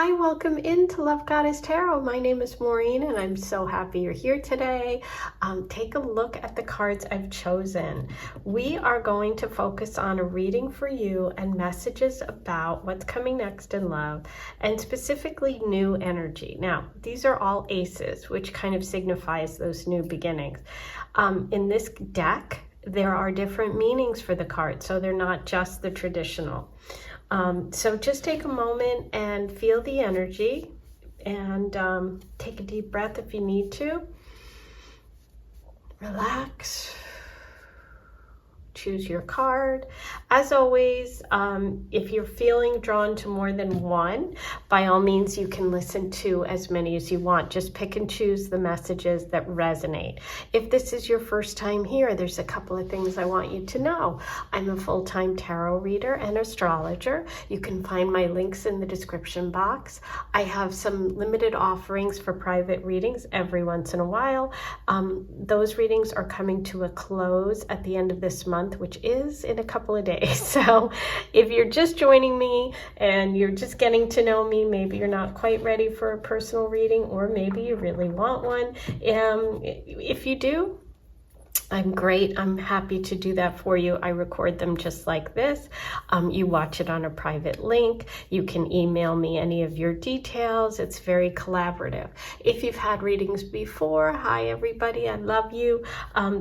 Hi, welcome into Love Goddess Tarot. My name is Maureen and I'm so happy you're here today. Take a look at the cards I've chosen. We are going to focus on a reading for you and messages about what's coming next in love and specifically new energy. Now, these are all aces, which kind of signifies those new beginnings. In this deck, there are different meanings for the cards, so they're not just the traditional. So just take a moment and feel the energy and take a deep breath if you need to. Relax. Choose your card. As always, if you're feeling drawn to more than one, by all means, you can listen to as many as you want. Just pick and choose the messages that resonate. If this is your first time here, there's a couple of things I want you to know. I'm a full-time tarot reader and astrologer. You can find my links in the description box. I have some limited offerings for private readings every once in a while. Those readings are coming to a close at the end of this month, which is in a couple of days. So if you're just joining me and you're just getting to know me, maybe you're not quite ready for a personal reading, or maybe you really want one. If you do, I'm great. I'm happy to do that for you. I record them just like this. You watch it on a private link. You can email me any of your details. It's very collaborative. If you've had readings before, hi everybody, I love you.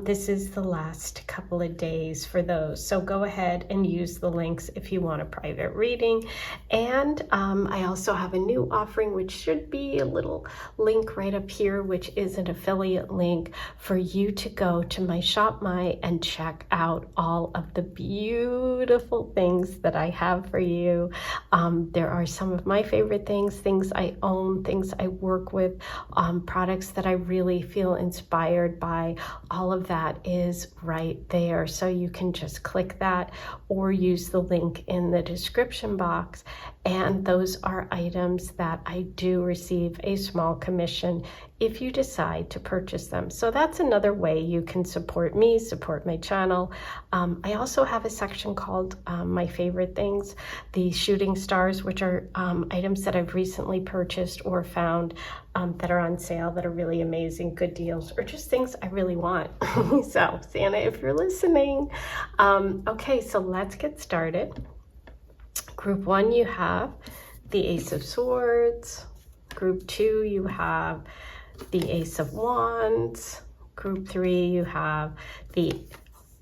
This is the last couple of days for those. So go ahead and use the links if you want a private reading. And I also have a new offering, which should be a little link right up here, which is an affiliate link for you to go to my Shop My and check out all of the beautiful things that I have for you. There are some of my favorite things I own, things I work with, products that I really feel inspired by. All of that is right there. So you can just click that or use the link in the description box. And those are items that I do receive a small commission if you decide to purchase them. So that's another way you can support me, support my channel. I also have a section called My Favorite Things, the shooting stars, which are items that I've recently purchased or found that are on sale that are really amazing, good deals, or just things I really want. So Santa, if you're listening. Okay, so let's get started. Group 1, you have the Ace of Swords. Group 2, you have the Ace of Wands. Group 3, you have the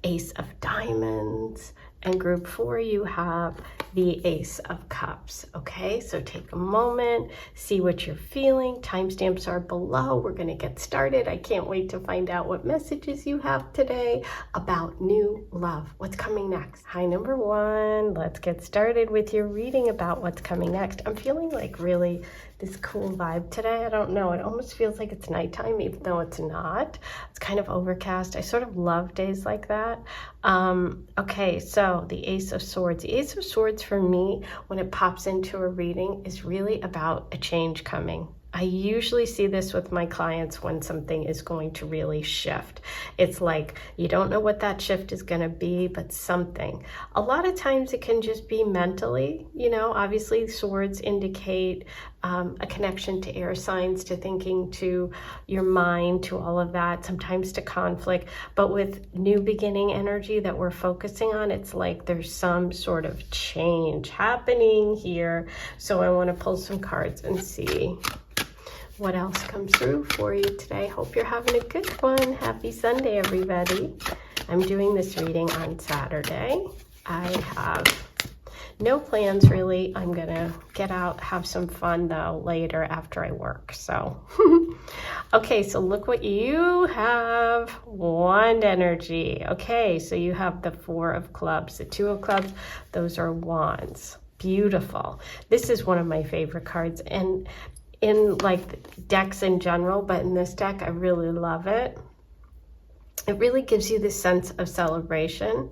Ace of Diamonds. And group 4, you have the Ace of Cups. Okay, so take a moment, see what you're feeling. Timestamps are below. We're going to get started. I can't wait to find out what messages you have today about new love. What's coming next? Hi, number 1. Let's get started with your reading about what's coming next. I'm feeling like really this cool vibe today. I don't know. It almost feels like it's nighttime, even though it's not. It's kind of overcast. I sort of love days like that. Okay, so the Ace of Swords. The Ace of Swords for me, when it pops into a reading, is really about a change coming. I usually see this with my clients when something is going to really shift. It's like you don't know what that shift is going to be, but something. A lot of times it can just be mentally, you know, obviously swords indicate a connection to air signs, to thinking, to your mind, to all of that, sometimes to conflict. But with new beginning energy that we're focusing on, it's like there's some sort of change happening here. So I want to pull some cards and see what else comes through for you today. Hope you're having a good one. Happy Sunday, everybody. I'm doing this reading on Saturday. I have no plans really. I'm gonna get out, have some fun though later after I work. So, okay, so look what you have. Wand energy. Okay, so you have the 4 of clubs, the 2 of clubs. Those are wands. Beautiful. This is one of my favorite cards, and in like decks in general, but in this deck, I really love it. It really gives you this sense of celebration,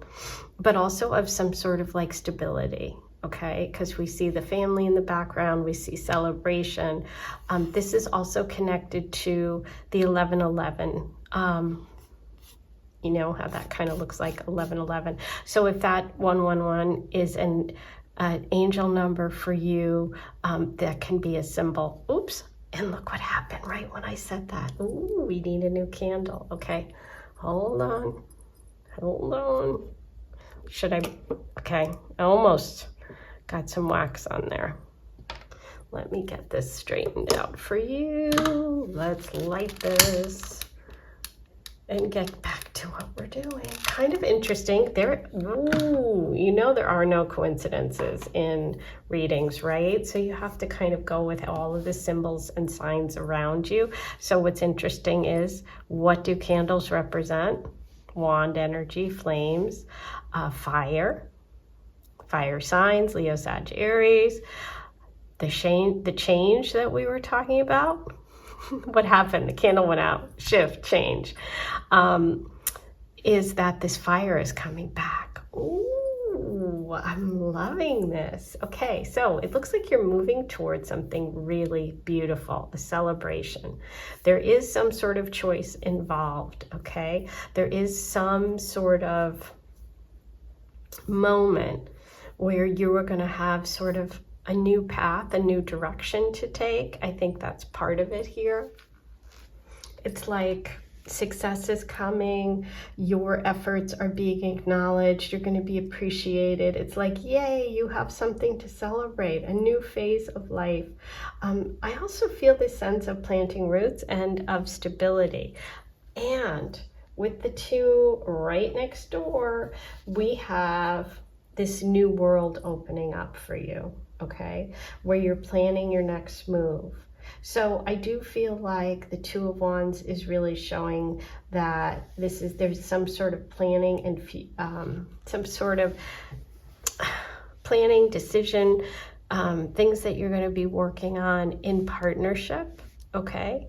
but also of some sort of like stability, okay? Because we see the family in the background, we see celebration. This is also connected to the 1111. You know how that kind of looks like 1111. So if that 111 is an an angel number for you that can be a symbol. Oops, and look what happened right when I said that. Ooh, we need a new candle. Okay, hold on, hold on. Should I, okay, I almost got some wax on there. Let me get this straightened out for you. Let's light this and get back to what we're doing. Kind of interesting. Ooh, you know there are no coincidences in readings, right? So you have to kind of go with all of the symbols and signs around you. So what's interesting is, what do candles represent? Wand energy, flames, fire signs, Leo, Sag, Aries. The change that we were talking about. What happened? The candle went out. Shift, change. Is that this fire is coming back. Ooh, I'm loving this. Okay, so it looks like you're moving towards something really beautiful, a celebration. There is some sort of choice involved, okay? There is some sort of moment where you are going to have sort of a new path, a new direction to take. I think that's part of it here. It's like success is coming, your efforts are being acknowledged, you're going to be appreciated. It's like, yay, you have something to celebrate, a new phase of life. I also feel this sense of planting roots and of stability. And with the two right next door, we have this new world opening up for you. Okay, where you're planning your next move. So I do feel like the Two of Wands is really showing that there's some sort of planning and some sort of planning, decision, things that you're going to be working on in partnership. Okay.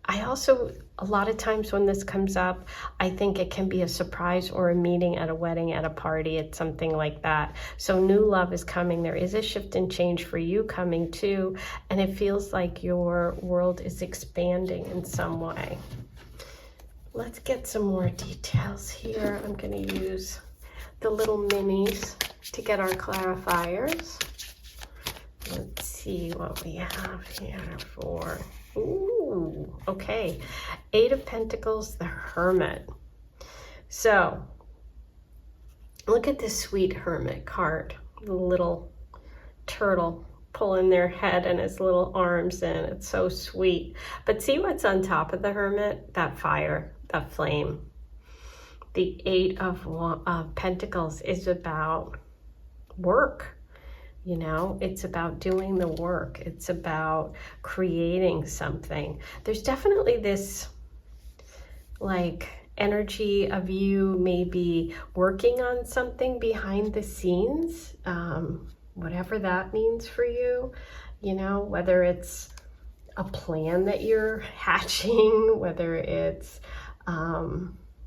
I also, a lot of times when this comes up, I think it can be a surprise or a meeting at a wedding, at a party, it's something like that. So new love is coming. There is a shift and change for you coming too. And it feels like your world is expanding in some way. Let's get some more details here. I'm going to use the little minis to get our clarifiers. Let's see what we have here for... Ooh, okay. 8 of Pentacles, the Hermit. So, look at this sweet Hermit card. The little turtle pulling their head and his little arms in. It's so sweet. But see what's on top of the Hermit? That fire, that flame. The 8 of Pentacles is about work. You know, it's about doing the work. It's about creating something. There's definitely this like energy of you maybe working on something behind the scenes, whatever that means for you, you know, whether it's a plan that you're hatching, whether it's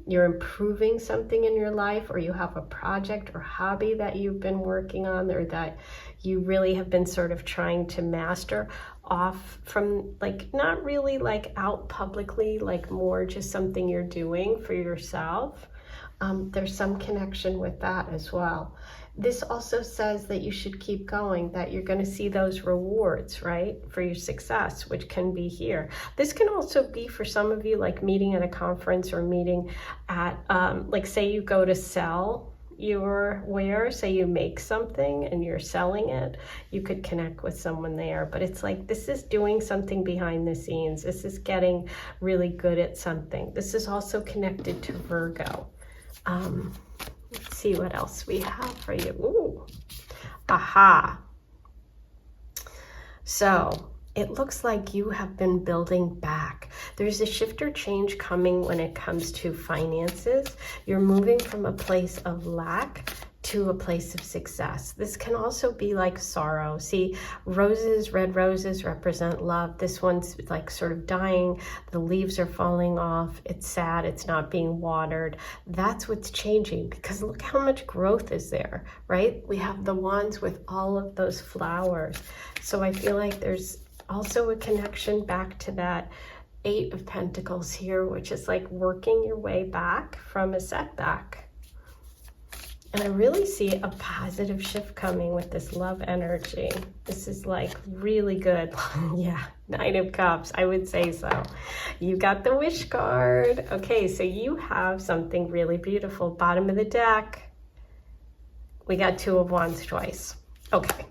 you're improving something in your life, or you have a project or hobby that you've been working on, or that you really have been sort of trying to master off from, like, not really like out publicly, like more just something you're doing for yourself. There's some connection with that as well. This also says that you should keep going, that you're going to see those rewards, right, for your success, which can be here. This can also be for some of you, like meeting at a conference or meeting at, like say you go to sell your wares, say you make something and you're selling it, you could connect with someone there. But it's like, this is doing something behind the scenes. This is getting really good at something. This is also connected to Virgo. Let's see what else we have for you. Ooh, aha. So it looks like you have been building back. There's a shift or change coming when it comes to finances. You're moving from a place of lack to a place of success. This can also be like sorrow. See, roses, red roses represent love. This one's like sort of dying. The leaves are falling off. It's sad. It's not being watered. That's what's changing, because look how much growth is there, right? We have the wands with all of those flowers. So I feel like there's also a connection back to that 8 of Pentacles here, which is like working your way back from a setback. And I really see a positive shift coming with this love energy. This is like really good. Yeah, Nine of Cups, I would say so. You got the Wish card. Okay, so you have something really beautiful. Bottom of the deck, we got Two of Wands twice. Okay,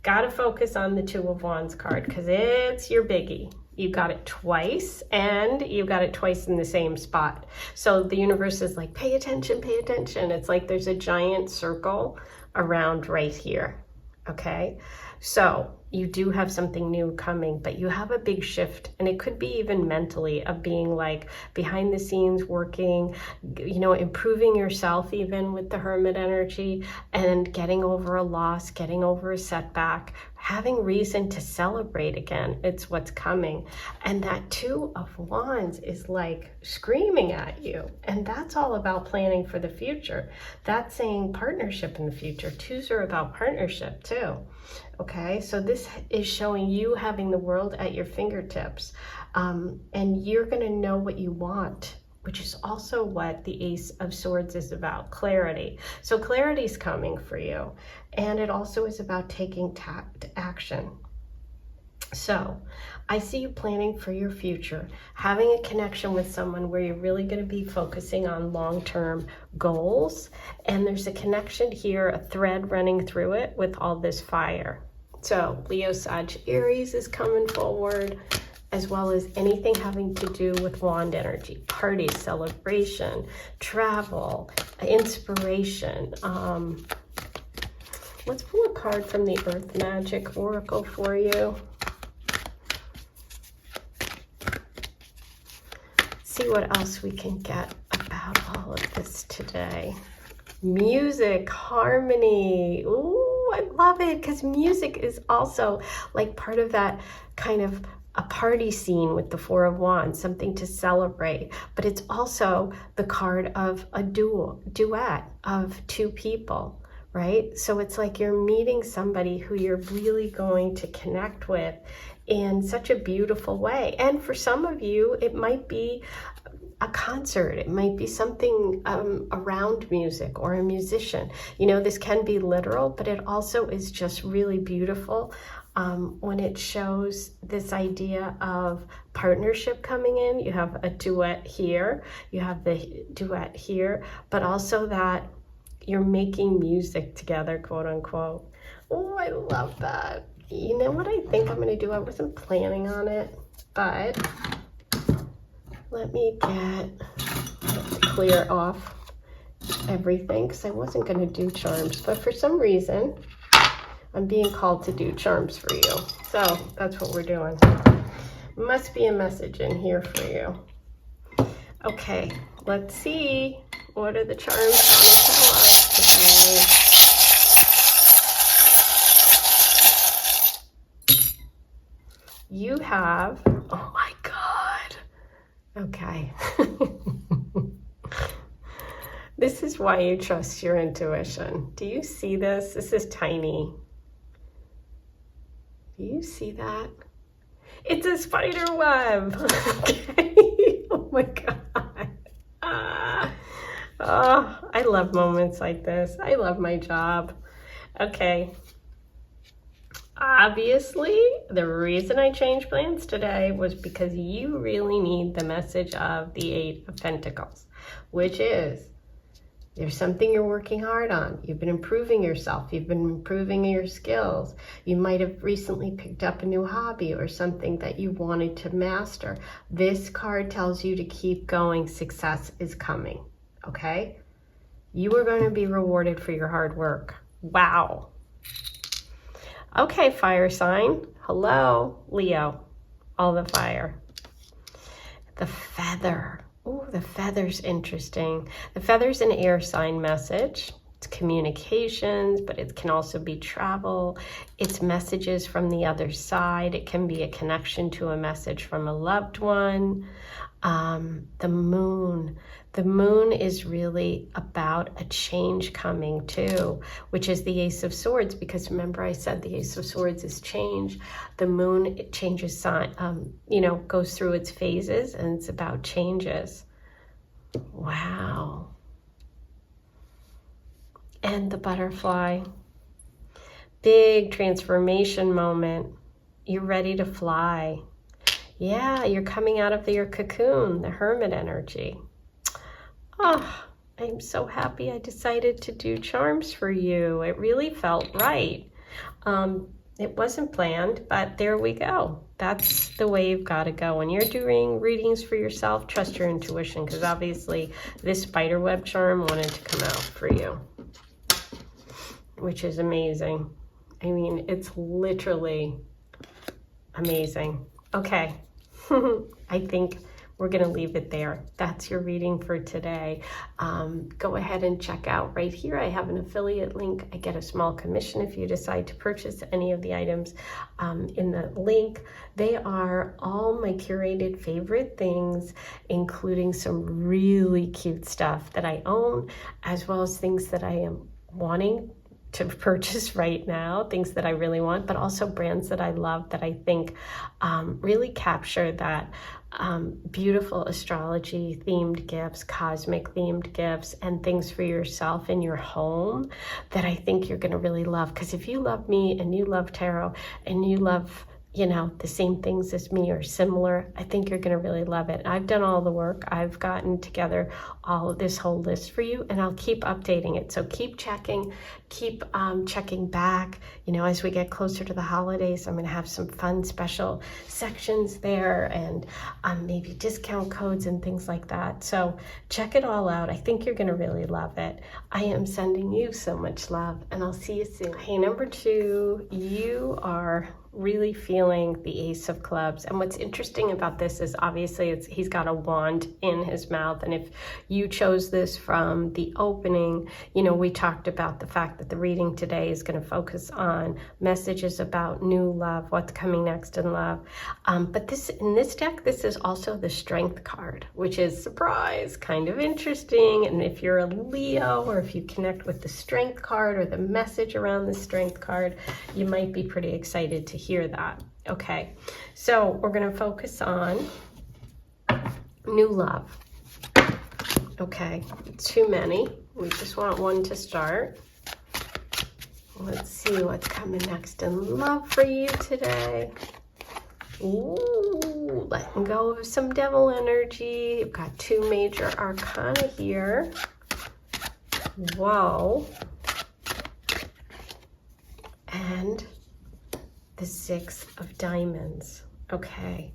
gotta focus on the Two of Wands card because it's your biggie. You got it twice, and you got it twice in the same spot. So the universe is like, pay attention, pay attention. It's like there's a giant circle around right here, okay? So you do have something new coming, but you have a big shift, and it could be even mentally of being like behind the scenes working, you know, improving yourself even with the Hermit energy, and getting over a loss, getting over a setback, having reason to celebrate again. It's what's coming. And that Two of Wands is like screaming at you. And that's all about planning for the future. That's saying partnership in the future. Twos are about partnership too. Okay, so this is showing you having the world at your fingertips. And you're gonna know what you want, which is also what the Ace of Swords is about, clarity. So clarity is coming for you. And it also is about taking action. So I see you planning for your future, having a connection with someone where you're really going to be focusing on long-term goals. And there's a connection here, a thread running through it with all this fire. So Leo, Sag, Aries is coming forward, as well as anything having to do with wand energy, parties, celebration, travel, inspiration. Let's pull a card from the Earth Magic Oracle for you. See what else we can get about all of this today. Music, harmony. Ooh, I love it, because music is also like part of that kind of a party scene with the Four of Wands, something to celebrate. But it's also the card of a duet of two people, right? So it's like you're meeting somebody who you're really going to connect with in such a beautiful way. And for some of you, it might be a concert. It might be something around music or a musician. You know, this can be literal, but it also is just really beautiful when it shows this idea of partnership coming in. You have a duet here, you have the duet here, but also that you're making music together, quote unquote. Oh, I love that. You know what I think I'm gonna do? I wasn't planning on it, but let me clear off everything, because I wasn't gonna do charms, but for some reason, I'm being called to do charms for you. So that's what we're doing. Must be a message in here for you. Okay, let's see. What are the charms going to tell us today? You have, oh my God. Okay. This is why you trust your intuition. Do you see this? This is tiny. Do you see that? It's a spider web. Okay. Oh my God. Oh, I love moments like this. I love my job. Okay. Obviously, the reason I changed plans today was because you really need the message of the Eight of Pentacles, which is there's something you're working hard on. You've been improving yourself. You've been improving your skills. You might have recently picked up a new hobby or something that you wanted to master. This card tells you to keep going. Success is coming, okay? You are going to be rewarded for your hard work. Wow. Okay, fire sign. Hello, Leo. All the fire. The feather. Oh, the feather's interesting. The feather's an air sign message. It's communications, but it can also be travel. It's messages from the other side. It can be a connection to a message from a loved one. The moon. The moon is really about a change coming too, which is the Ace of Swords, because remember I said the Ace of Swords is change. The moon, it changes sign, goes through its phases, and it's about changes. Wow. and the butterfly. Big transformation moment. You're ready to fly. Yeah, you're coming out of your cocoon, the hermit energy. Oh, I'm so happy I decided to do charms for you. It really felt right. It wasn't planned, but there we go. That's the way you've got to go. When you're doing readings for yourself, trust your intuition, because obviously this spiderweb charm wanted to come out for you, which is amazing. I mean, it's literally amazing. Okay, I think we're going to leave it there. That's your reading for today. Go ahead and check out right here. I have an affiliate link. I get a small commission if you decide to purchase any of the items in the link. They are all my curated favorite things, including some really cute stuff that I own, as well as things that I am wanting to purchase right now, things that I really want, but also brands that I love that I think really capture that beautiful astrology themed gifts, cosmic themed gifts, and things for yourself in your home that I think you're going to really love. Because if you love me and you love tarot and you love, you know, the same things as me or similar, I think you're going to really love it. I've done all the work. I've gotten together all of this whole list for you, and I'll keep updating it. So keep checking, keep checking back. You know, as we get closer to the holidays, I'm going to have some fun special sections there, and maybe discount codes and things like that. So check it all out. I think you're going to really love it. I am sending you so much love, and I'll see you soon. Hey, number 2, you are really feeling the Ace of Clubs. And what's interesting about this is obviously he's got a wand in his mouth. And if you chose this from the opening, you know, we talked about the fact that the reading today is going to focus on messages about new love, what's coming next in love. But in this deck, this is also the Strength card, which is, surprise, kind of interesting. And if you're a Leo, or if you connect with the Strength card or the message around the Strength card, you might be pretty excited to hear that. Okay, so we're going to focus on new love. Okay, too many. We just want one to start. Let's see what's coming next in love for you today. Ooh, letting go of some devil energy. You've got 2 major arcana here. Whoa. And the 6 of diamonds. Okay.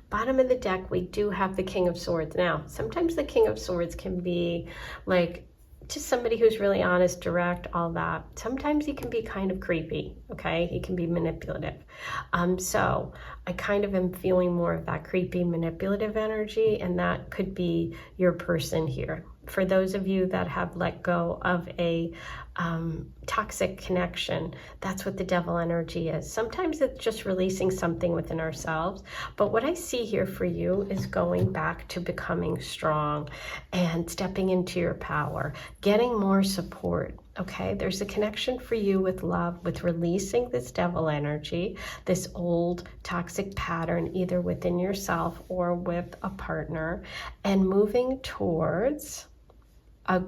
Bottom of the deck, we do have the King of Swords. Now, sometimes the King of Swords can be like just somebody who's really honest, direct, all that. Sometimes he can be kind of creepy, okay? He can be manipulative. So I kind of am feeling more of that creepy, manipulative energy, and that could be your person here. For those of you that have let go of a toxic connection, that's what the devil energy is. Sometimes it's just releasing something within ourselves. But what I see here for you is going back to becoming strong and stepping into your power, getting more support. Okay, there's a connection for you with love, with releasing this devil energy, this old toxic pattern, either within yourself or with a partner, and moving towards a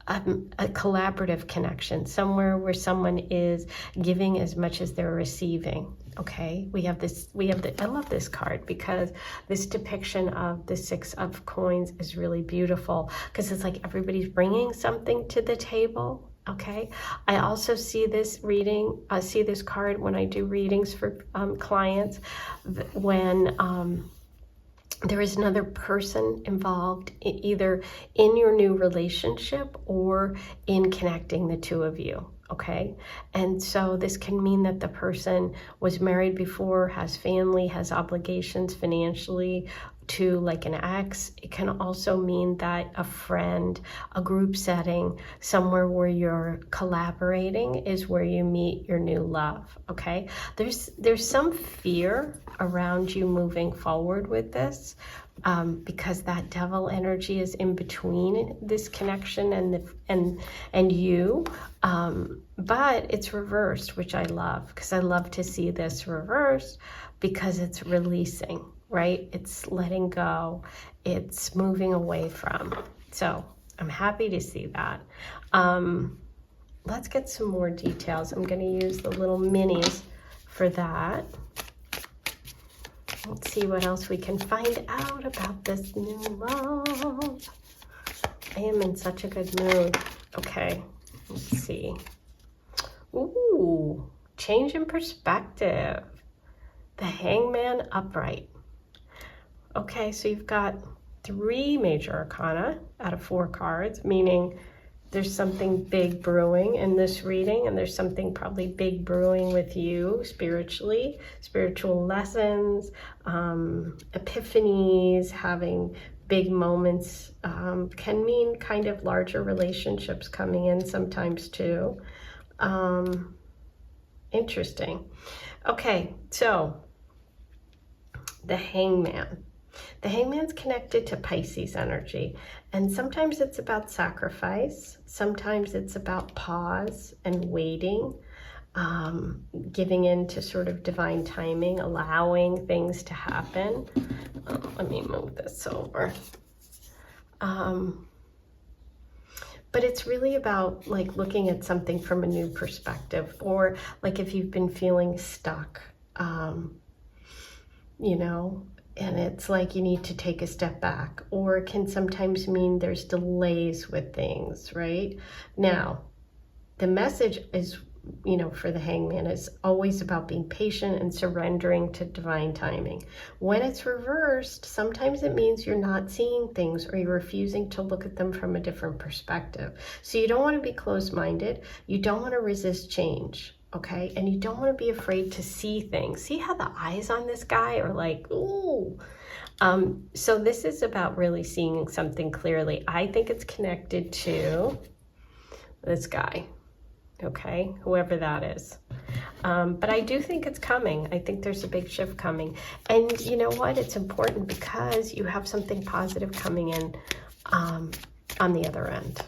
collaborative connection, somewhere where someone is giving as much as they're receiving. Okay, I love this card because this depiction of the 6 of coins is really beautiful, because it's like everybody's bringing something to the table. Okay, I also see this reading, I see this card when I do readings for clients, when there is another person involved, either in your new relationship or in connecting the 2 of you. Okay, and so this can mean that the person was married before, has family, has obligations financially to like an ex. It can also mean that a friend, a group setting, somewhere where you're collaborating is where you meet your new love. Okay, there's some fear around you moving forward with this, because that devil energy is in between this connection and you, but it's reversed, which I love, because I love to see this reversed, because it's releasing, right? It's letting go, it's moving away from. So I'm happy to see that. let's get some more details. I'm going to use the little minis for that. Let's see what else we can find out about this new love. I am in such a good mood. Okay, let's see. Ooh, change in perspective. The Hangman upright. Okay, so you've got 3 major arcana out of 4 cards, meaning there's something big brewing in this reading, and there's something probably big brewing with you spiritually, spiritual lessons, epiphanies, having big moments, can mean kind of larger relationships coming in sometimes too. Interesting. Okay, so the Hangman. The Hangman's connected to Pisces energy, and sometimes it's about sacrifice, sometimes it's about pause and waiting, giving in to sort of divine timing, allowing things to happen. Let me move this over. But it's really about like looking at something from a new perspective, or like if you've been feeling stuck, you know, and it's like you need to take a step back, or it can sometimes mean there's delays with things, right? Now, the message is, you know, for the Hangman is always about being patient and surrendering to divine timing. When it's reversed, sometimes it means you're not seeing things, or you're refusing to look at them from a different perspective. So you don't want to be closed-minded. You don't want to resist change. Okay, and you don't want to be afraid to see things. See how the eyes on this guy are like, ooh. So this is about really seeing something clearly. I think it's connected to this guy, okay, whoever that is. But I do think it's coming. I think there's a big shift coming. And you know what? It's important because you have something positive coming in on the other end.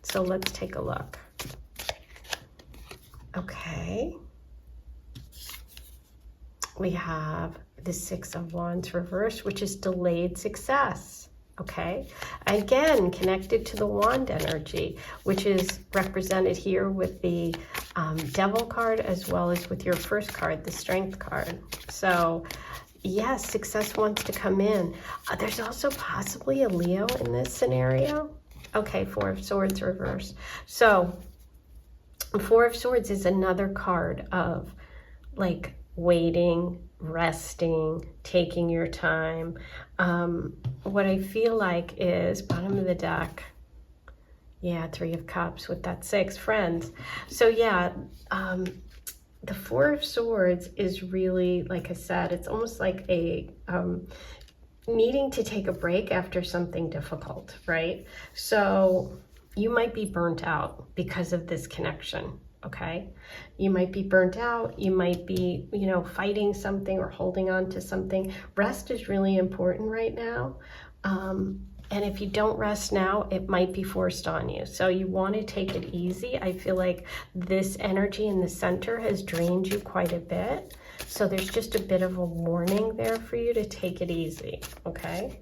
So let's take a look. Okay, we have the 6 of Wands reversed, which is delayed success. Okay, again, connected to the Wand energy, which is represented here with the Devil card, as well as with your first card, the Strength card. So yes, success wants to come in. There's also possibly a Leo in this scenario. Okay, 4 of Swords reversed. So 4 of Swords is another card of like waiting, resting, taking your time. What I feel like is bottom of the deck. Yeah, 3 of Cups with that 6, friends. So yeah, the 4 of Swords is really, like I said, it's almost like a needing to take a break after something difficult, right? So you might be burnt out because of this connection, okay? You might be burnt out. You might be, you know, fighting something or holding on to something. Rest is really important right now. And if you don't rest now, it might be forced on you. So you want to take it easy. I feel like this energy in the center has drained you quite a bit. So there's just a bit of a warning there for you to take it easy, okay?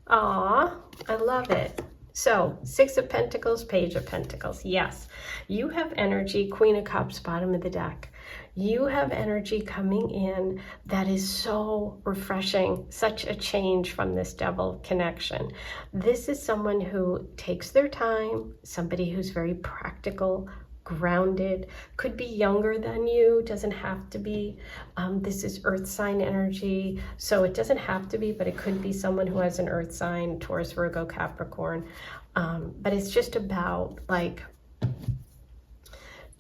Aw, I love it. So 6 of Pentacles, Page of Pentacles. Yes, you have energy, Queen of Cups, bottom of the deck. You have energy coming in that is so refreshing, such a change from this Devil connection. This is someone who takes their time, somebody who's very practical, grounded, could be younger than you, doesn't have to be. This is earth sign energy, so it doesn't have to be, but it could be someone who has an earth sign, Taurus, Virgo, Capricorn. But it's just about like,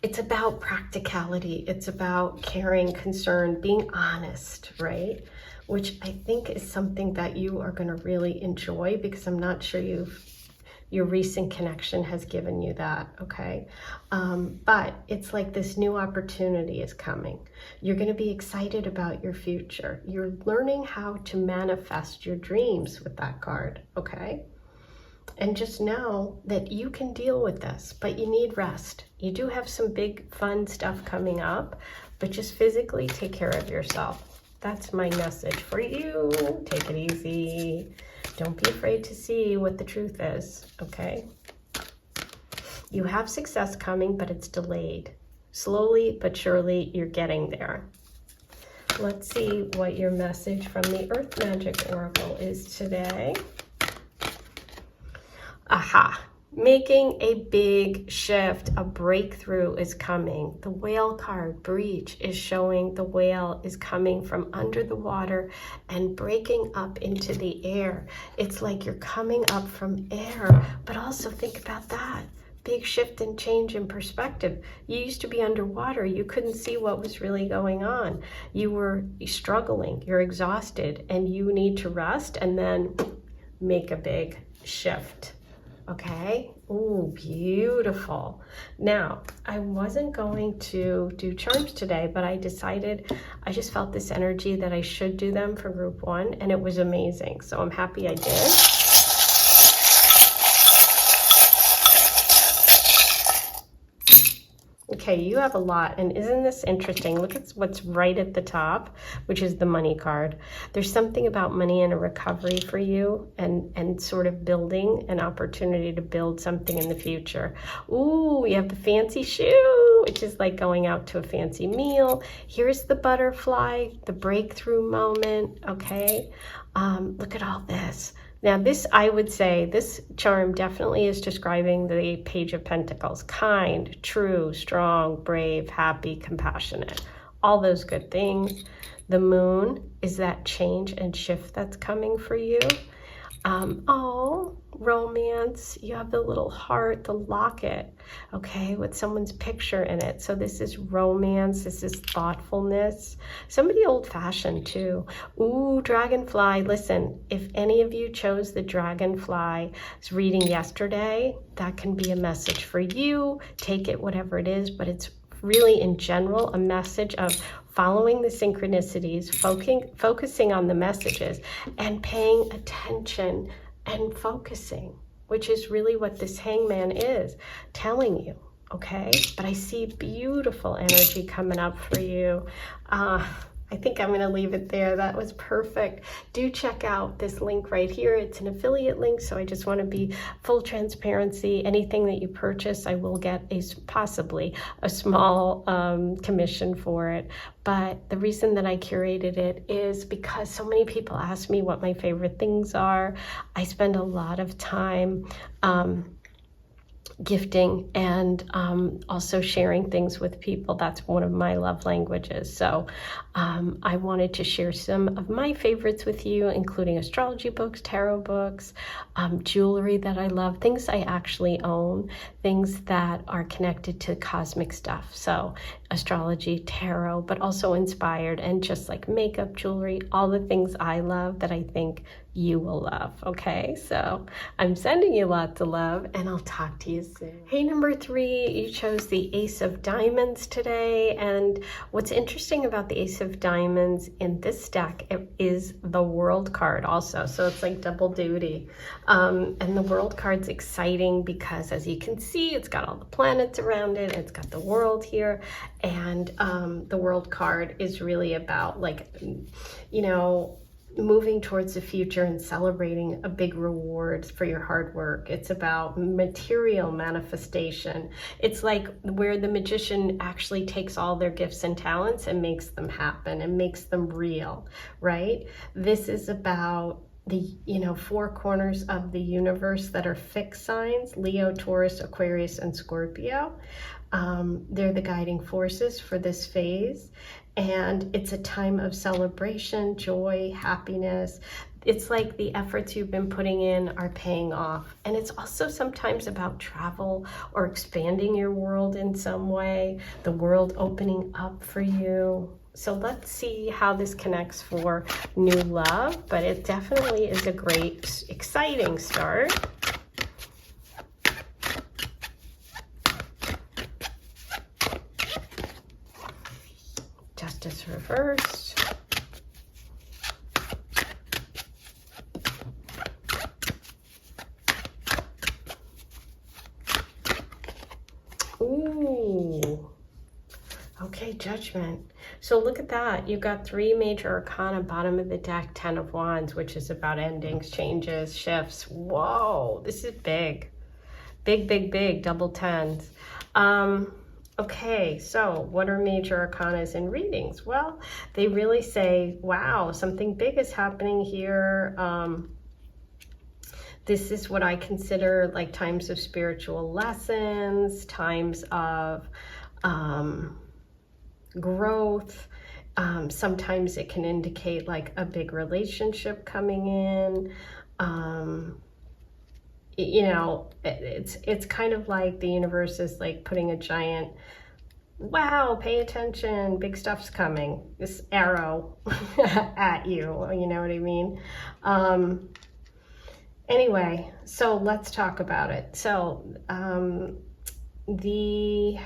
it's about practicality. It's about caring, concern, being honest, right? Which I think is something that you are going to really enjoy, because I'm not sure your recent connection has given you that, okay? But it's like this new opportunity is coming. You're going to be excited about your future. You're learning how to manifest your dreams with that card, okay? And just know that you can deal with this, but you need rest. You do have some big fun stuff coming up, but just physically take care of yourself. That's my message for you. Take it easy. Don't be afraid to see what the truth is, okay? You have success coming, but it's delayed. Slowly but surely, you're getting there. Let's see what your message from the Earth Magic Oracle is today. Aha. Making a big shift, a breakthrough is coming. The whale card, breach, is showing the whale is coming from under the water and breaking up into the air. It's like you're coming up from air, but also think about that. Big shift and change in perspective. You used to be underwater. You couldn't see what was really going on. You were struggling. You're exhausted and you need to rest and then make a big shift. Okay. Ooh, beautiful. Now, I wasn't going to do charms today, but I decided, I just felt this energy that I should do them for group 1, and it was amazing. So I'm happy I did. Okay, you have a lot, and isn't this interesting? Look at what's right at the top, which is the money card. There's something about money and a recovery for you, and sort of building an opportunity to build something in the future. Ooh, you have the fancy shoe, which is like going out to a fancy meal. Here's the butterfly, the breakthrough moment, okay? Look at all this. Now this, I would say, this charm definitely is describing the Page of Pentacles. Kind, true, strong, brave, happy, compassionate. All those good things. The moon is that change and shift that's coming for you. Oh, romance. You have the little heart, the locket, okay, with someone's picture in it. So this is romance. This is thoughtfulness. Somebody old-fashioned too. Ooh, dragonfly. Listen, if any of you chose the dragonfly's reading yesterday, that can be a message for you. Take it, whatever it is, but it's really in general a message of following the synchronicities, focusing on the messages, and paying attention and focusing, which is really what this hangman is telling you, okay? But I see beautiful energy coming up for you. I think I'm going to leave it there. That was perfect. Do check out this link right here. It's an affiliate link, so I just want to be full transparency. Anything that you purchase, I will get possibly a small commission for it. But the reason that I curated it is because so many people ask me what my favorite things are. I spend a lot of time gifting and also sharing things with people. That's one of my love languages. So I wanted to share some of my favorites with you, including astrology books, tarot books, jewelry that I love, things I actually own, things that are connected to cosmic stuff. So astrology, tarot, but also inspired, and just like makeup, jewelry, all the things I love that I think you will love. Okay, so I'm sending you lots of love, and I'll talk to you soon. Hey, number 3, you chose the Ace of Diamonds today, and what's interesting about the Ace of Diamonds in this deck is the World card also, so it's like double duty. And the World card's exciting because, as you can see, it's got all the planets around it, it's got the world here, and the World card is really about, like, you know, moving towards the future and celebrating a big reward for your hard work. It's about material manifestation. It's like where the magician actually takes all their gifts and talents and makes them happen and makes them real, right? This is about the, you know, 4 corners of the universe that are fixed signs: Leo, Taurus, Aquarius, and Scorpio. They're the guiding forces for this phase. And it's a time of celebration, joy, happiness. It's like the efforts you've been putting in are paying off. And it's also sometimes about travel or expanding your world in some way, the world opening up for you. So let's see how this connects for new love, but it definitely is a great, exciting start. Justice reversed. Ooh. Okay, Judgment. So look at that. You've got 3 major arcana, bottom of the deck, 10 of Wands, which is about endings, changes, shifts. Whoa, this is big. Big, big, big, double tens. Okay, so what are major arcanas in readings? Well, they really say, wow, something big is happening here. This is what I consider like times of spiritual lessons, times of growth. Sometimes it can indicate like a big relationship coming in. You know, it's kind of like the universe is like putting a giant, wow, pay attention, big stuff's coming, this arrow at you, you know what I mean? Anyway, so let's talk about it. So the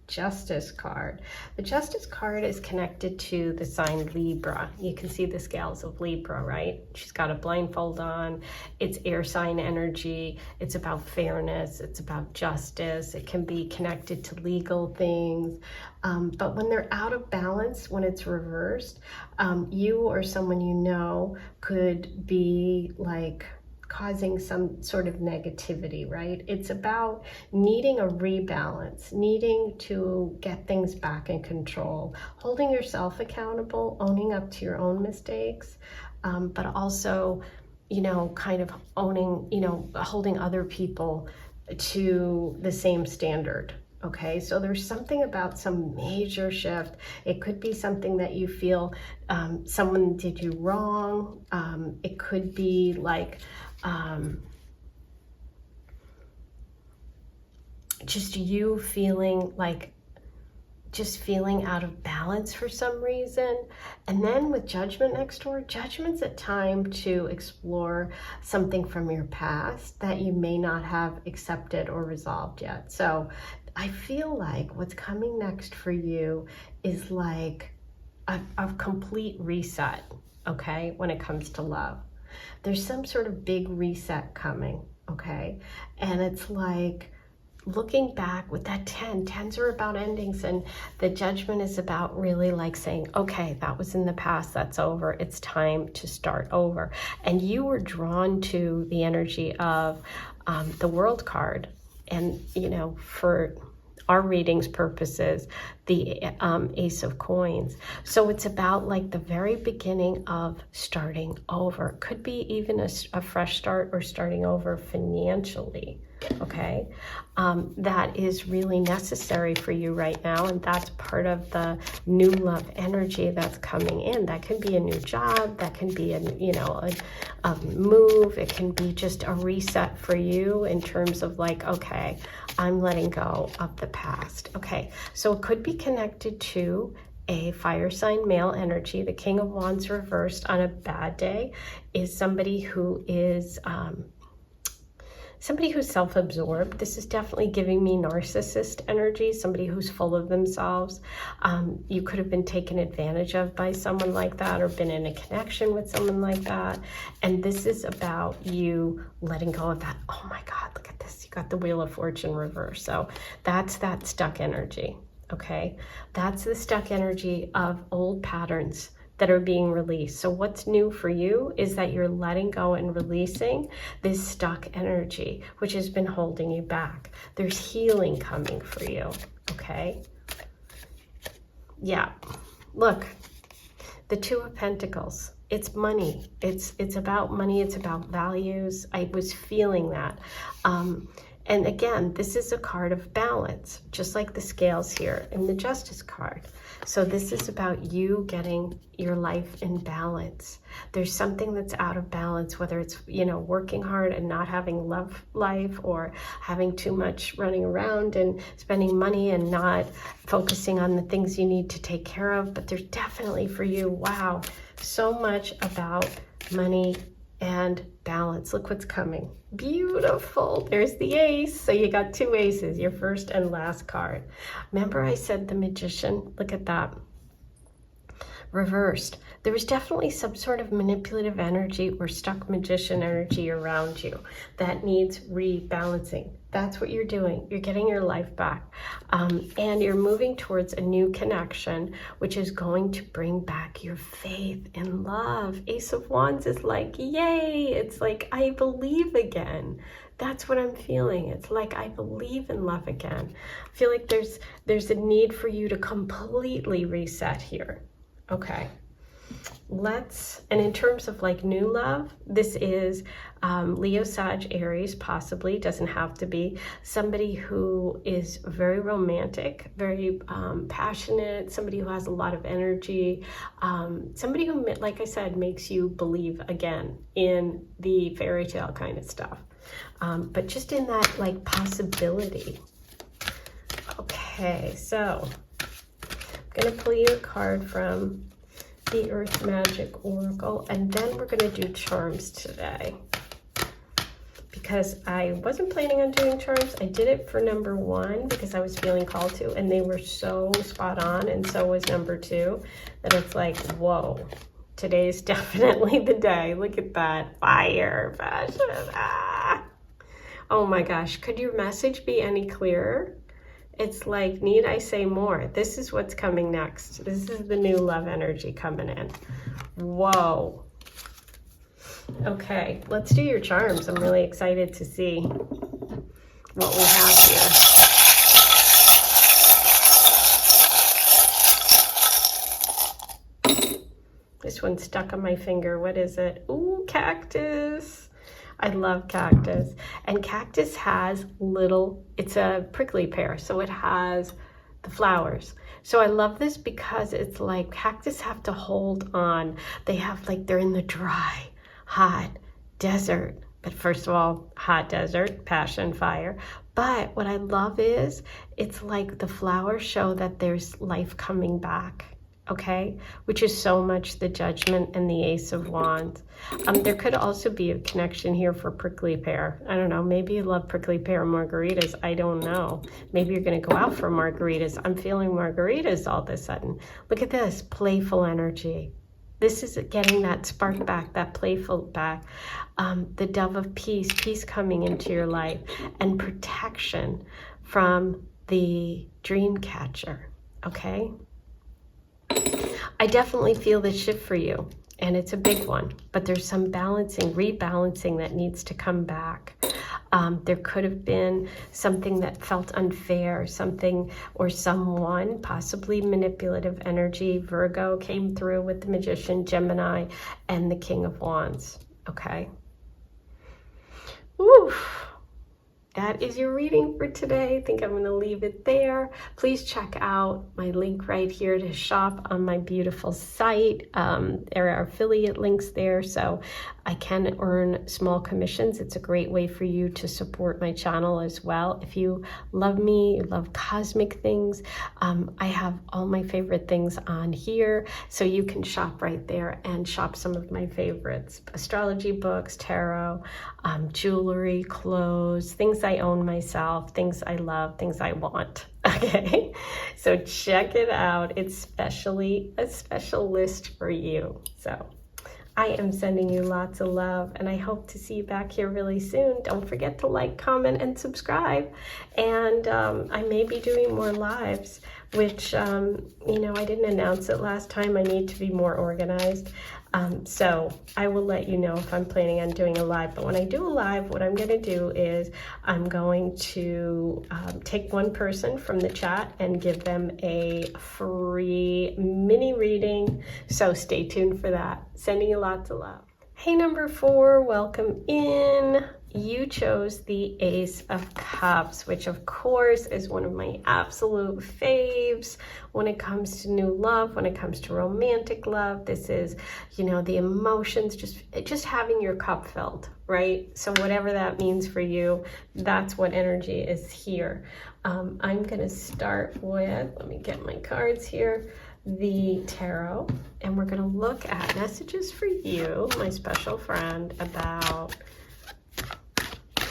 Justice card. The Justice card is connected to the sign Libra. You can see the scales of Libra, right? She's got a blindfold on. It's air sign energy. It's about fairness. It's about justice. It can be connected to legal things. But when they're out of balance, when it's reversed, you or someone you know could be like causing some sort of negativity, right? It's about needing a rebalance, needing to get things back in control, holding yourself accountable, owning up to your own mistakes, but also, you know, kind of owning, you know, holding other people to the same standard. Okay, so there's something about some major shift. It could be something that you feel someone did you wrong. It could be like just you feeling like just feeling out of balance for some reason. And then with Judgment next door, Judgment's a time to explore something from your past that you may not have accepted or resolved yet. So I feel like what's coming next for you is like a complete reset, okay, when it comes to love. There's some sort of big reset coming, okay? And it's like looking back with that 10. 10s are about endings, and the Judgment is about really like saying, okay, that was in the past, that's over, it's time to start over. And you were drawn to the energy of the World card. And, you know, for our readings purposes, the Ace of Coins. So it's about like the very beginning of starting over. Could be even a fresh start or starting over financially, okay? That is really necessary for you right now, and that's part of the new love energy that's coming in. That can be a new job, that can be a, you know, a move, it can be just a reset for you in terms of like, okay, I'm letting go of the past. Okay, so it could be connected to a fire sign male energy. The King of Wands reversed on a bad day is somebody who is somebody who's self-absorbed. This is definitely giving me narcissist energy, somebody who's full of themselves. You could have been taken advantage of by someone like that or been in a connection with someone like that. And this is about you letting go of that. Oh my God, look at this. You got the Wheel of Fortune reverse. So that's that stuck energy, okay? That's the stuck energy of old patterns that are being released. So what's new for you is that you're letting go and releasing this stuck energy, which has been holding you back. There's healing coming for you, okay? Yeah, look, the Two of Pentacles. It's money. It's about money. It's about values. I was feeling that. And again, this is a card of balance, just like the scales here in the Justice card. So this is about you getting your life in balance. There's something that's out of balance, whether it's, you know, working hard and not having love life, or having too much running around and spending money and not focusing on the things you need to take care of. But there's definitely for you, wow, so much about money and balance. Look what's coming. Beautiful. There's the ace. So you got two aces, your first and last card. Remember I said the Magician? Look at that. Reversed. There was definitely some sort of manipulative energy or stuck magician energy around you that needs rebalancing. That's what you're doing. You're getting your life back. And you're moving towards a new connection, which is going to bring back your faith and love. Ace of Wands is like, yay. It's like, I believe again. That's what I'm feeling. It's like I believe in love again. I feel like there's a need for you to completely reset here. Okay. And in terms of like new love, this is Leo, Sag, Aries, possibly, doesn't have to be, somebody who is very romantic, very passionate, somebody who has a lot of energy, somebody who, like I said, makes you believe again in the fairy tale kind of stuff, but just in that like possibility. Okay, so I'm going to pull you a card from the Earth Magic Oracle, and then we're going to do charms today, because I wasn't planning on doing charms. I did it for number 1 because I was feeling called to, and they were so spot on, and so was number 2, that it's like, whoa, today's definitely the day. Look at that fire, passion. Oh my gosh, could your message be any clearer? It's like, need I say more? This is what's coming next. This is the new love energy coming in. Whoa. Okay, let's do your charms. I'm really excited to see what we have here. This one's stuck on my finger. What is it? Ooh, cactus. I love cactus. And cactus has it's a prickly pear, so it has the flowers. So I love this because it's like cactus have to hold on. They have like, they're in the dry, hot desert. But first of all, hot desert, passion, fire. But what I love is it's like the flowers show that there's life coming back. Okay, which is so much the Judgment and the Ace of Wands. There could also be a connection here for prickly pear. I don't know, maybe you love prickly pear margaritas. I don't know. Maybe you're going to go out for margaritas. I'm feeling margaritas all of a sudden. Look at this, playful energy. This is getting that spark back, that playful back. The dove of peace coming into your life, and protection from the dream catcher, okay? I definitely feel this shift for you, and it's a big one, but there's some rebalancing that needs to come back. There could have been something that felt unfair, something or someone, possibly manipulative energy. Virgo came through with the Magician, Gemini, and the King of Wands, okay? Oof. That is your reading for today. I think I'm going to leave it there. Please check out my link right here to shop on my beautiful site. There are affiliate links there, so I can earn small commissions. It's a great way for you to support my channel as well. If you love me, you love cosmic things, I have all my favorite things on here, so you can shop right there and shop some of my favorites. Astrology books, tarot, jewelry, clothes, things I own myself, things I love, things I want. Okay, so check it out. It's specially a special list for you. So I am sending you lots of love, and I hope to see you back here really soon. Don't forget to like, comment, and subscribe. And I may be doing more lives, which, you know, I didn't announce it last time. I need to be more organized. So I will let you know if I'm planning on doing a live. But when I do a live, what I'm going to do is I'm going to take one person from the chat and give them a free mini reading. So stay tuned for that. Sending you lots of love. Hey, number 4, welcome in. You chose the Ace of Cups, which of course is one of my absolute faves when it comes to new love, when it comes to romantic love. This is, you know, the emotions, just having your cup filled, right? So whatever that means for you, that's what energy is here. I'm going to start with, let me get my cards here, the tarot, and we're going to look at messages for you, my special friend, about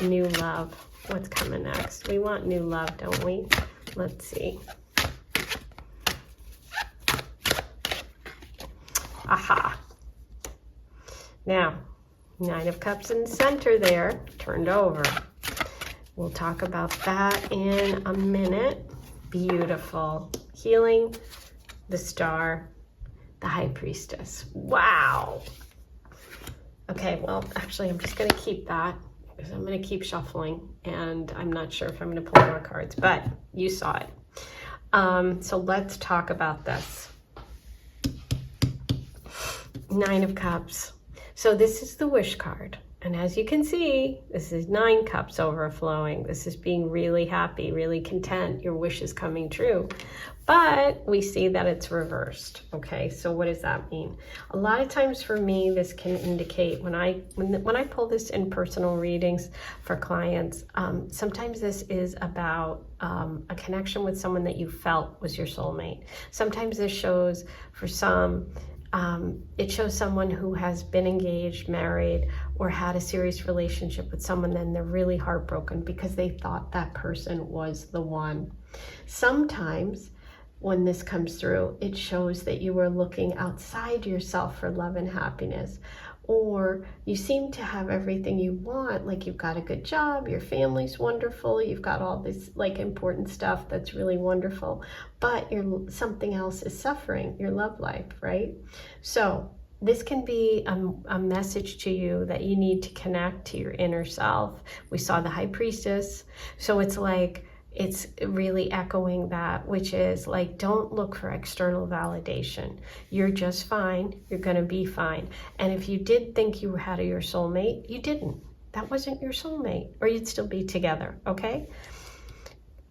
new love. What's coming next? We want new love, don't we? Let's see. Aha. Now, 9 of Cups in the center there, turned over. We'll talk about that in a minute. Beautiful. Healing, the Star, the High Priestess. Wow. Okay, well, actually, I'm just going to keep that because I'm going to keep shuffling, and I'm not sure if I'm going to pull more cards, but you saw it. So let's talk about this. Nine of Cups. So this is the wish card. And as you can see, this is 9 cups overflowing. This is being really happy, really content. Your wish is coming true. But we see that it's reversed. Okay, so what does that mean? A lot of times for me, this can indicate when I pull this in personal readings for clients, sometimes this is about a connection with someone that you felt was your soulmate. Sometimes this shows, for some, it shows someone who has been engaged, married, or had a serious relationship with someone, then they're really heartbroken because they thought that person was the one. Sometimes when this comes through, it shows that you are looking outside yourself for love and happiness, or you seem to have everything you want, like you've got a good job, your family's wonderful, you've got all this like important stuff that's really wonderful, but something else is suffering, your love life, right? So this can be a message to you that you need to connect to your inner self. We saw the High Priestess, so it's like, it's really echoing that, which is like, don't look for external validation. You're just fine. You're going to be fine. And if you did think you had your soulmate, you didn't. That wasn't your soulmate, or you'd still be together, okay?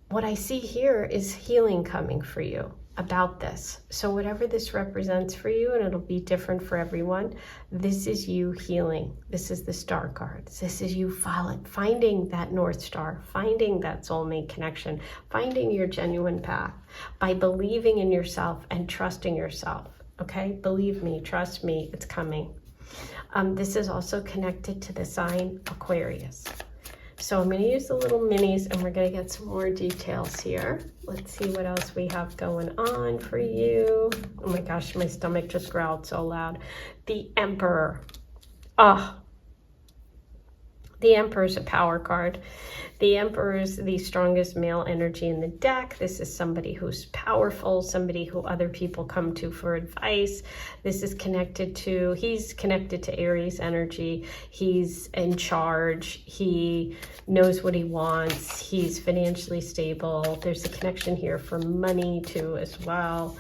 What I see here is healing coming for you about this. So whatever this represents for you, and it'll be different for everyone, this is you healing. This is the Star cards. This is you finding that North Star, finding that soulmate connection, finding your genuine path by believing in yourself and trusting yourself, okay? Believe me, trust me, it's coming. This is also connected to the sign Aquarius. So I'm going to use the little minis, and we're going to get some more details here. Let's see what else we have going on for you. Oh my gosh, my stomach just growled so loud. The Emperor. The Emperor is a power card. The Emperor is the strongest male energy in the deck. This is somebody who's powerful, somebody who other people come to for advice. This is he's connected to Aries energy. He's in charge. He knows what he wants. He's financially stable. There's a connection here for money too as well.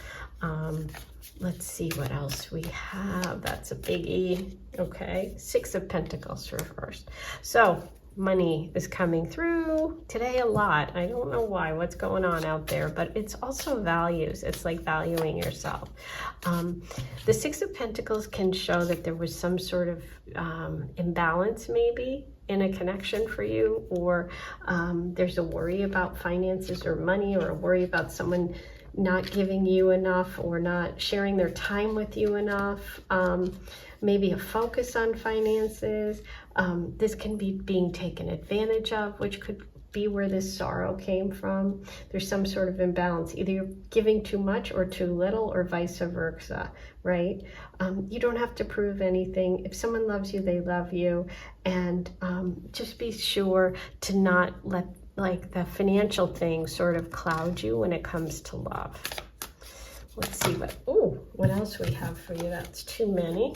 Let's see what else we have. That's a biggie. Okay, 6 of Pentacles reversed. So money is coming through today a lot. I don't know why, what's going on out there, but it's also values. It's like valuing yourself. The 6 of Pentacles can show that there was some sort of imbalance maybe in a connection for you, or there's a worry about finances or money, or a worry about someone not giving you enough or not sharing their time with you enough. Maybe a focus on finances. This can be being taken advantage of, which could be where this sorrow came from. There's some sort of imbalance. Either you're giving too much or too little, or vice versa, right? You don't have to prove anything. If someone loves you, they love you. And just be sure to not let like the financial thing sort of cloud you when it comes to love. Let's see what else we have for you. That's too many.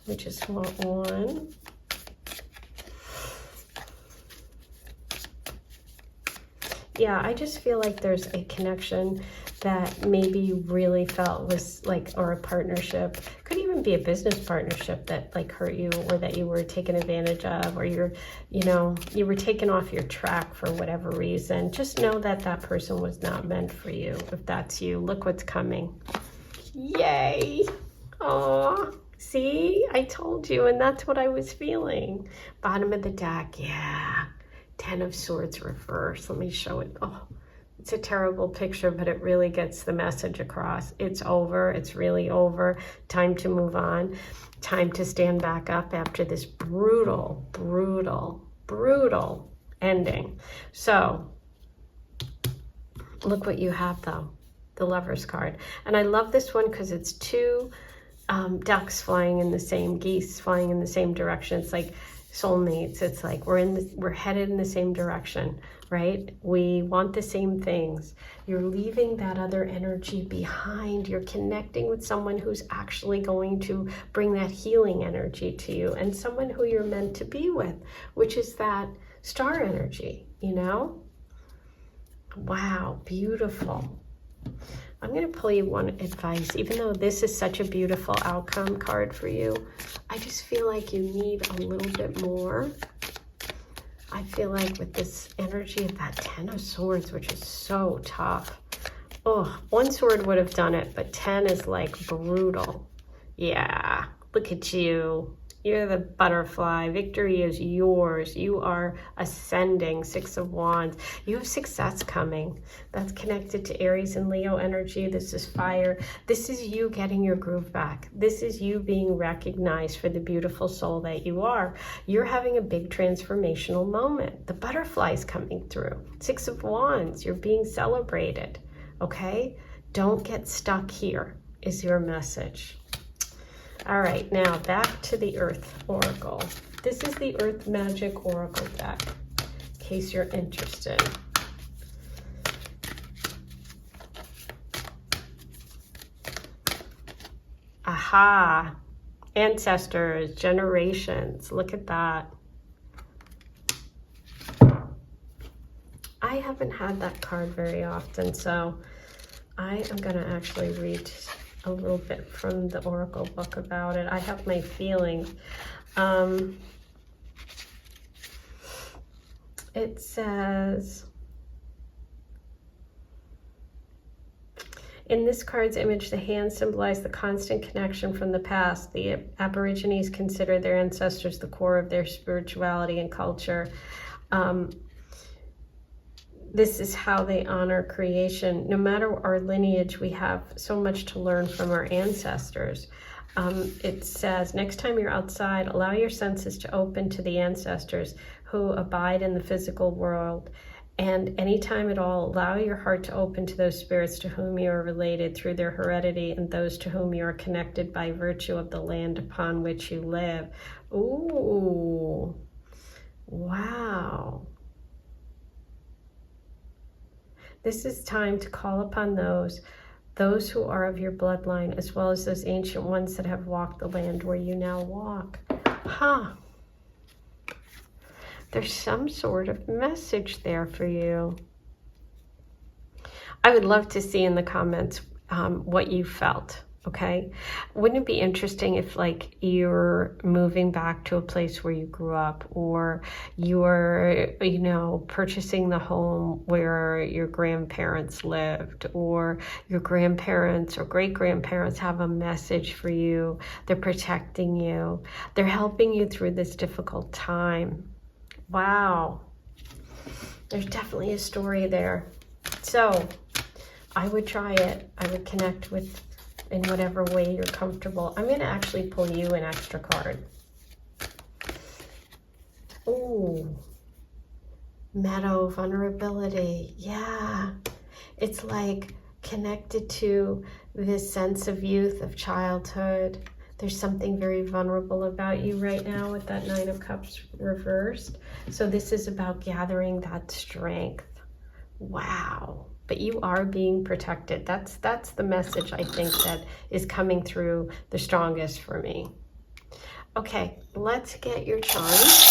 We just want one. Yeah, I just feel like there's a connection that maybe you really felt was like, or a partnership, could even be a business partnership that like hurt you, or that you were taken advantage of, or you were taken off your track for whatever reason. Just know that that person was not meant for you. If that's you, look what's coming. Yay. Aw, see, I told you, and that's what I was feeling. Bottom of the deck, yeah. 10 of Swords reversed. Let me show it. Oh, it's a terrible picture, but it really gets the message across. It's over. It's really over. Time to move on. Time to stand back up after this brutal, brutal, brutal ending. So look what you have though, the Lover's card. And I love this one because it's 2 ducks flying in the same, geese flying in the same direction. It's like soulmates. It's like we're headed in the same direction, right? We want the same things. You're leaving that other energy behind. You're connecting with someone who's actually going to bring that healing energy to you, and someone who you're meant to be with, which is that star energy, you know? Wow, beautiful. I'm going to pull you one advice. Even though this is such a beautiful outcome card for you, I just feel like you need a little bit more. I feel like with this energy of that 10 of Swords, which is so tough. Oh, one sword would have done it, but 10 is like brutal. Yeah, look at you. You're the butterfly. Victory is yours. You are ascending. 6 of Wands. You have success coming. That's connected to Aries and Leo energy. This is fire. This is you getting your groove back. This is you being recognized for the beautiful soul that you are. You're having a big transformational moment. The butterfly's coming through. 6 of Wands. You're being celebrated. Okay? Don't get stuck here is your message. All right, now back to the Earth Oracle. This is the Earth Magic Oracle deck, in case you're interested. Aha, ancestors, generations, look at that. I haven't had that card very often, so I am gonna actually read a little bit from the Oracle book about it. I have my feelings. It says, in this card's image, the hands symbolize the constant connection from the past. The Aborigines consider their ancestors the core of their spirituality and culture. This is how they honor creation. No matter our lineage, we have so much to learn from our ancestors. It says, next time you're outside, allow your senses to open to the ancestors who abide in the physical world. And anytime at all, allow your heart to open to those spirits to whom you are related through their heredity and those to whom you are connected by virtue of the land upon which you live. Ooh, wow. This is time to call upon those who are of your bloodline, as well as those ancient ones that have walked the land where you now walk. Huh. There's some sort of message there for you. I would love to see in the comments what you felt. Okay, wouldn't it be interesting if like you're moving back to a place where you grew up, or you're, you know, purchasing the home where your grandparents lived, or your grandparents or great-grandparents have a message for you. They're protecting you. They're helping you through this difficult time. Wow. There's definitely a story there. So I would try it. I would connect with in whatever way you're comfortable. I'm going to actually pull you an extra card. Ooh, meadow, vulnerability. Yeah, it's like connected to this sense of youth, of childhood. There's something very vulnerable about you right now with that 9 of Cups reversed. So this is about gathering that strength. Wow. But you are being protected. That's the message I think that is coming through the strongest for me. Okay, let's get your charms.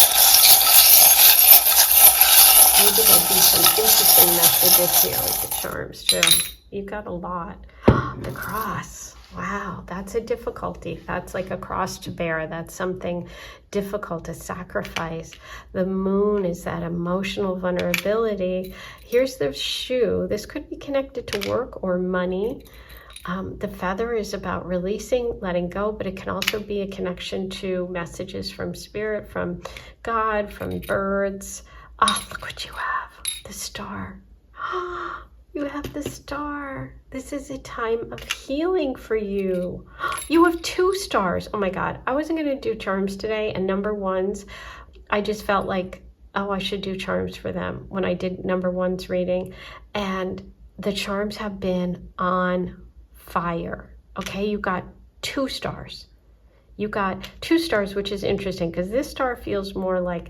Maybe there'll be some interesting messages here with the charms too. You've got a lot. The cross. Wow, that's a difficulty. That's like a cross to bear. That's something difficult to sacrifice. The moon is that emotional vulnerability. Here's the shoe. This could be connected to work or money. The feather is about releasing, letting go, but it can also be a connection to messages from spirit, from God, from birds. Ah, look what you have. The star. You have the star. This is a time of healing for you. You have 2 stars. Oh my God. I wasn't going to do charms today, and number ones, I just felt like, oh, I should do charms for them when I did number ones reading. And the charms have been on fire. Okay, you got 2 stars. You got 2 stars, which is interesting because this star feels more like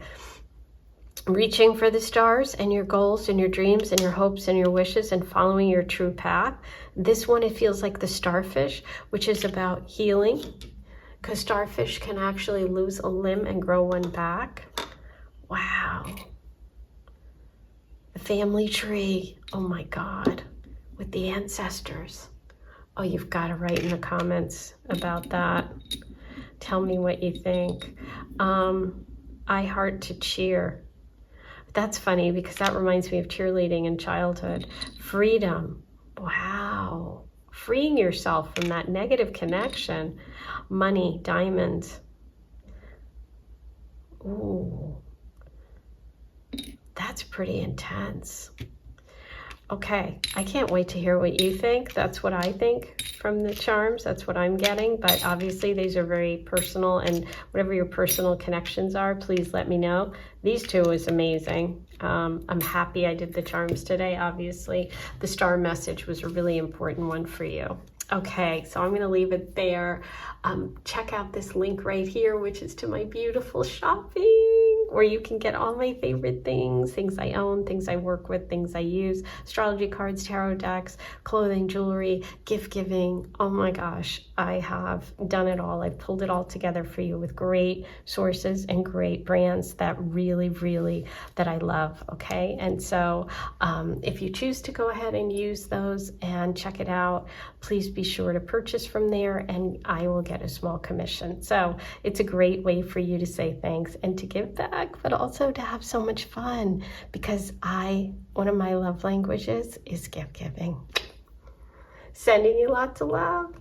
reaching for the stars and your goals and your dreams and your hopes and your wishes and following your true path. This one, it feels like the starfish, which is about healing, because starfish can actually lose a limb and grow one back. Wow. The family tree. Oh my God. With the ancestors. Oh, you've got to write in the comments about that. Tell me what you think. I heart to cheer. That's funny because that reminds me of cheerleading in childhood. Freedom. Wow. Freeing yourself from that negative connection. Money, diamonds. Ooh. That's pretty intense. Okay, I can't wait to hear what you think. That's what I think from the charms. That's what I'm getting. But obviously, these are very personal, and whatever your personal connections are, please let me know. These 2 is amazing. I'm happy I did the charms today. Obviously, the star message was a really important one for you. Okay, so I'm going to leave it there. Check out this link right here, which is to my beautiful shopping, where you can get all my favorite things, things I own, things I work with, things I use, astrology cards, tarot decks, clothing, jewelry, gift giving. Oh my gosh, I have done it all. I've pulled it all together for you with great sources and great brands that really, really, that I love, okay? And so if you choose to go ahead and use those and check it out, please be sure to purchase from there and I will get a small commission. So it's a great way for you to say thanks and to give back, but also to have so much fun, because one of my love languages is gift giving. Sending you lots of love.